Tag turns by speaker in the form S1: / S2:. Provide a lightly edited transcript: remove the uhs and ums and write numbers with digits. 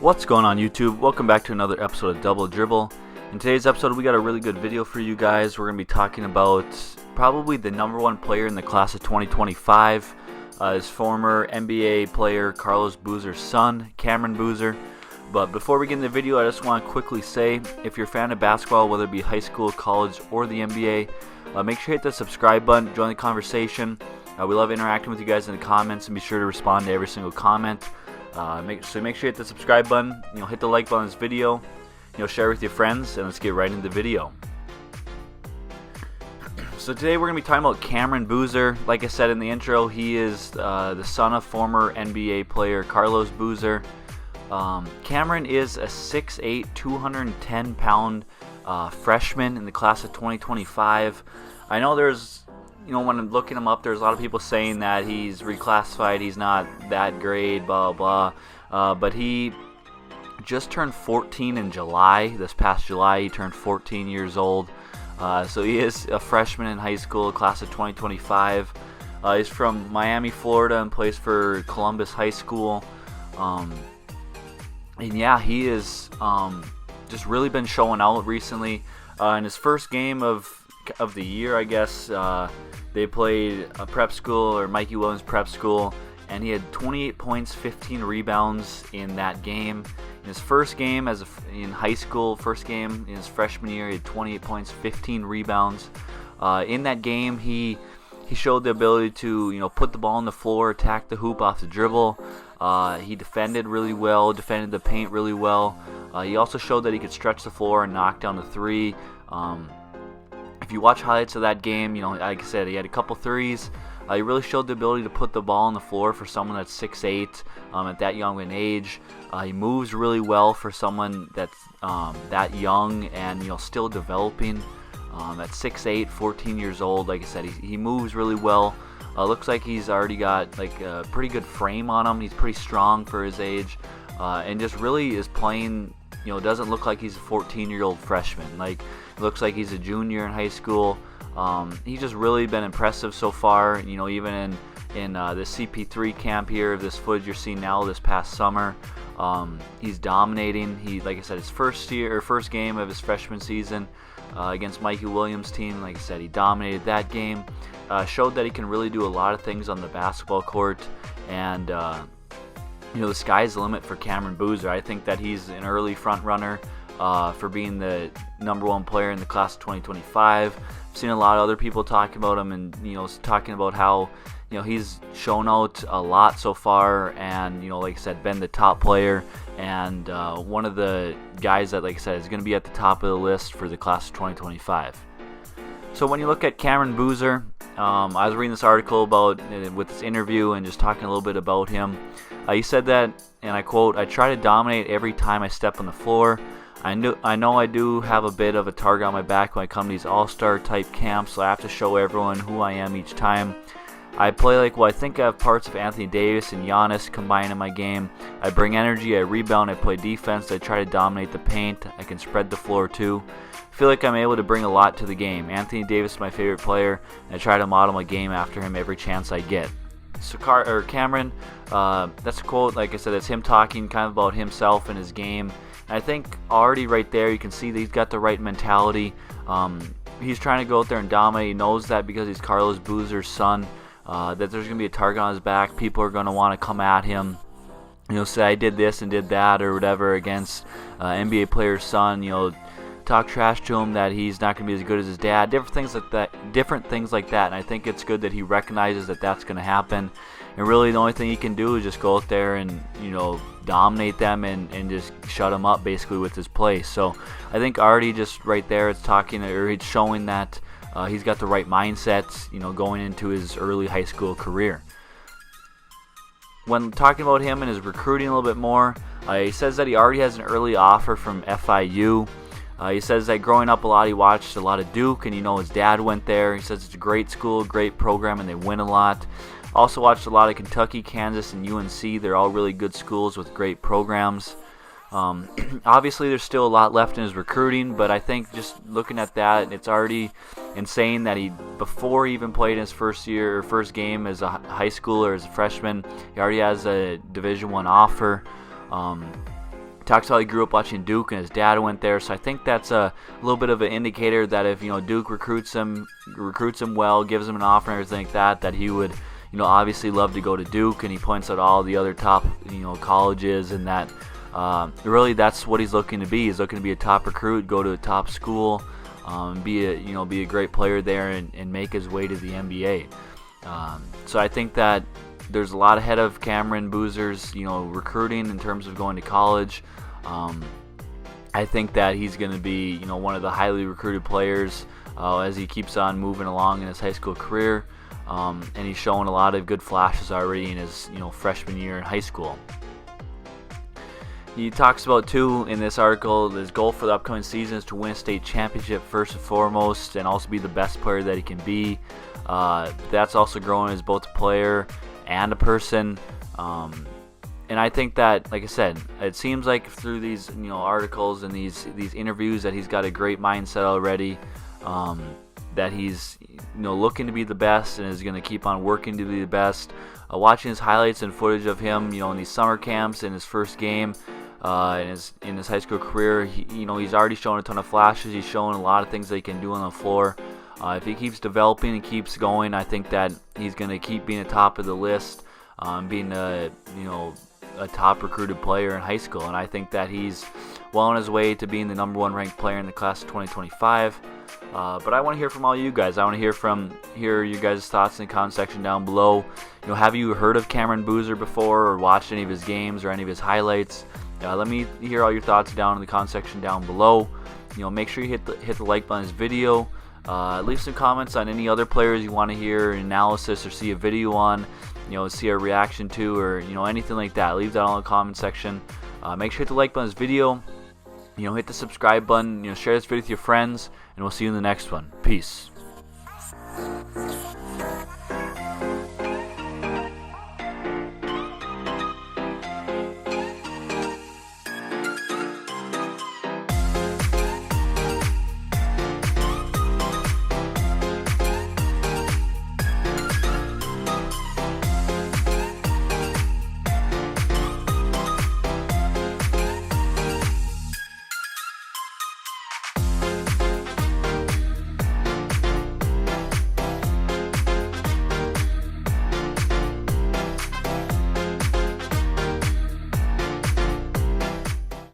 S1: What's going on YouTube? Welcome back to another episode of Double Dribble. In today's episode we got a really good video for you guys. We're going to be talking about probably the #1 player in the class of 2025. His former NBA player Carlos Boozer's son, Cameron Boozer. But before we get into the video, I just want to quickly say, if you're a fan of basketball, whether it be high school, college, or the NBA, make sure you hit the subscribe button, join the conversation. We love interacting with you guys in the comments, and be sure to respond to every single comment. Make sure you hit the subscribe button, hit the like button on this video, share with your friends, and let's get right into the video. So today we're going to be talking about Cameron Boozer. Like I said in the intro, he is the son of former NBA player Carlos Boozer. Cameron is a 6'8", 210-pound freshman in the class of 2025. I know there's, when I'm looking him up, there's a lot of people saying that he's reclassified, he's not that great, blah, blah, but he just turned 14 in July. This past July, he turned 14 years old. So he is a freshman in high school, class of 2025. He's from Miami, Florida, and plays for Columbus High School. And yeah, he is just really been showing out recently. In his first game of the year, I guess, they played a prep school, or Mikey Williams prep school, and he had 28 points, 15 rebounds in that game. In his first game in high school, first game in his freshman year, he had 28 points, 15 rebounds. In that game, he showed the ability to put the ball on the floor, attack the hoop off the dribble. He defended really well, defended the paint really well. He also showed that he could stretch the floor and knock down the three. If you watch highlights of that game, like I said, he had a couple threes. He really showed the ability to put the ball on the floor for someone that's 6'8", at that young an age. He moves really well for someone that's that young and still developing. At 6'8", 14 years old, like I said, he moves really well. Looks like he's already got like a pretty good frame on him. He's pretty strong for his age, and just really is playing. Doesn't look like he's a 14-year-old freshman. Like, looks like he's a junior in high school. He's just really been impressive so far. Even in the CP3 camp here, this footage you're seeing now this past summer, he's dominating. Like I said, his first game of his freshman season against Mikey Williams' team. Like I said, he dominated that game. Showed that he can really do a lot of things on the basketball court, and the sky's the limit for Cameron Boozer. I think that he's an early front runner for being the #1 player in the class of 2025. I've seen a lot of other people talking about him, and talking about how he's shown out a lot so far, and like I said, been the top player, and one of the guys that, like I said, is going to be at the top of the list for the class of 2025. So when you look at Cameron Boozer, I was reading this article about with this interview and just talking a little bit about him. He said that, and I quote, "I try to dominate every time I step on the floor. I know I do have a bit of a target on my back when I come to these all-star type camps, so I have to show everyone who I am each time. I play like, I think I have parts of Anthony Davis and Giannis combined in my game. I bring energy, I rebound, I play defense, I try to dominate the paint, I can spread the floor too. I feel like I'm able to bring a lot to the game. Anthony Davis is my favorite player, and I try to model my game after him every chance I get." So Cameron, that's a quote. Like I said, that's him talking kind of about himself and his game. And I think already right there you can see that he's got the right mentality. He's trying to go out there and dominate. He knows that because he's Carlos Boozer's son, that there's going to be a target on his back. People are going to want to come at him, say I did this and did that or whatever against NBA player's son, talk trash to him that he's not going to be as good as his dad, different things like that. And I think it's good that he recognizes that that's going to happen, and really the only thing he can do is just go out there and dominate them and just shut them up basically with his play. So I think already just right there it's showing that he's got the right mindset going into his early high school career. When talking about him and his recruiting a little bit more, he says that he already has an early offer from FIU. He says that growing up a lot, he watched a lot of Duke, and his dad went there. He says it's a great school, great program, and they win a lot. Also watched a lot of Kentucky, Kansas, and UNC. They're all really good schools with great programs. Obviously, there's still a lot left in his recruiting, but I think just looking at that, it's already insane that before he even played his first game as a high schooler, as a freshman, he already has a Division I offer. Talks about he grew up watching Duke and his dad went there, so I think that's a little bit of an indicator that if Duke recruits him well, gives him an offer and everything like that, that he would obviously love to go to Duke. And he points out all the other top colleges, and that really that's what he's looking to be. He's looking to be a top recruit, go to a top school, be a great player there, and make his way to the NBA. So I think that there's a lot ahead of Cameron Boozer's recruiting in terms of going to college. I think that he's going to be one of the highly recruited players as he keeps on moving along in his high school career, and he's showing a lot of good flashes already in his freshman year in high school. He talks about too in this article, his goal for the upcoming season is to win a state championship first and foremost, and also be the best player that he can be. That's also growing as both a player and a person. And I think that, like I said, it seems like through these articles and these interviews that he's got a great mindset already, that he's looking to be the best and is going to keep on working to be the best. Watching his highlights and footage of him in these summer camps, in his first game in his high school career, he's already shown a ton of flashes. He's showing a lot of things that he can do on the floor. If he keeps developing and keeps going, I think that he's going to keep being at the top of the list, being a top recruited player in high school. And I think that he's well on his way to being the #1 ranked player in the class of 2025. But I want to hear from all you guys. I want to hear your guys' thoughts in the comment section down below. Have you heard of Cameron Boozer before, or watched any of his games or any of his highlights? Let me hear all your thoughts down in the comment section down below. Make sure you hit the like button on this video. Leave some comments on any other players you want to hear an analysis or see a video on, see a reaction to, or anything like that. Leave that all in the comment section. Make sure you hit the like button on this video. Hit the subscribe button. Share this video with your friends, and we'll see you in the next one. Peace.